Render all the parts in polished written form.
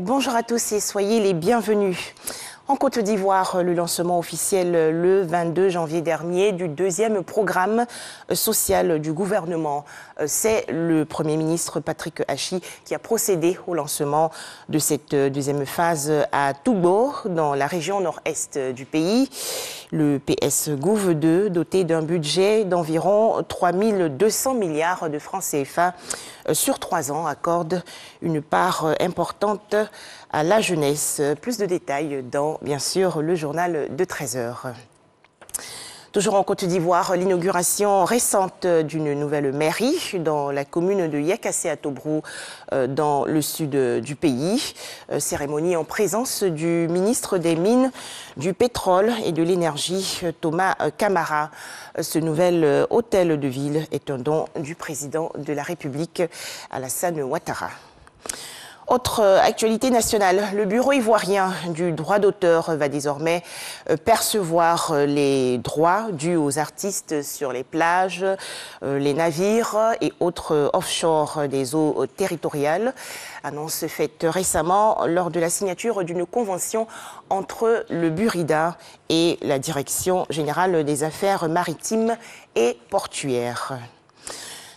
Bonjour à tous et soyez les bienvenus. En Côte d'Ivoire, le lancement officiel le 22 janvier dernier du deuxième programme social du gouvernement. C'est le Premier ministre Patrick Achi qui a procédé au lancement de cette deuxième phase à Toubo, dans la région nord-est du pays. Le PS Gouv 2, doté d'un budget d'environ 3 200 milliards de francs CFA sur 3 ans, accorde une part importante à la jeunesse. Plus de détails dans, bien sûr, le journal de 13 heures. Toujours en Côte d'Ivoire, l'inauguration récente d'une nouvelle mairie dans la commune de Yakassé à Tobrou, dans le sud du pays. Cérémonie en présence du ministre des Mines, du Pétrole et de l'Énergie, Thomas Camara. Ce nouvel hôtel de ville est un don du président de la République, Alassane Ouattara. Autre actualité nationale, le Bureau ivoirien du droit d'auteur va désormais percevoir les droits dus aux artistes sur les plages, les navires et autres offshore des eaux territoriales. Annonce faite récemment lors de la signature d'une convention entre le Burida et la Direction générale des affaires maritimes et portuaires.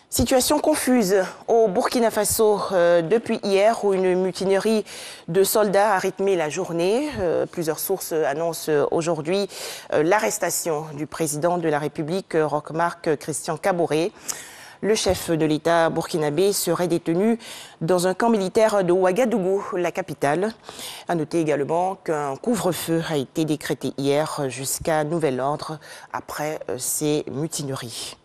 Situation confuse au Burkina Faso depuis hier où une mutinerie de soldats a rythmé la journée. Plusieurs sources annoncent aujourd'hui l'arrestation du président de la République, Roch-Marc Christian Kaboré. Le chef de l'État burkinabé serait détenu dans un camp militaire de Ouagadougou, la capitale. À noter également qu'un couvre-feu a été décrété hier jusqu'à nouvel ordre après ces mutineries.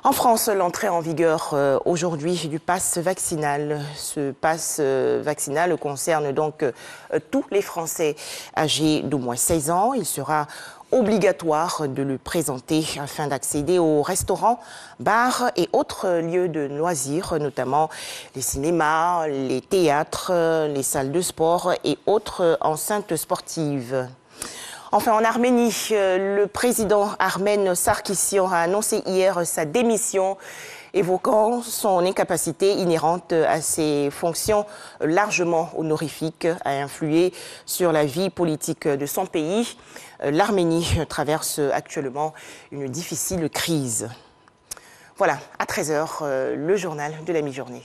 En France, l'entrée en vigueur aujourd'hui du pass vaccinal. Ce pass vaccinal concerne donc tous les Français âgés d'au moins 16 ans. Il sera obligatoire de le présenter afin d'accéder aux restaurants, bars et autres lieux de loisirs, notamment les cinémas, les théâtres, les salles de sport et autres enceintes sportives. Enfin, en Arménie, le président armène Sarkissian a annoncé hier sa démission, évoquant son incapacité inhérente à ses fonctions largement honorifiques à influer sur la vie politique de son pays. L'Arménie traverse actuellement une difficile crise. Voilà, à 13 h, le journal de la mi-journée.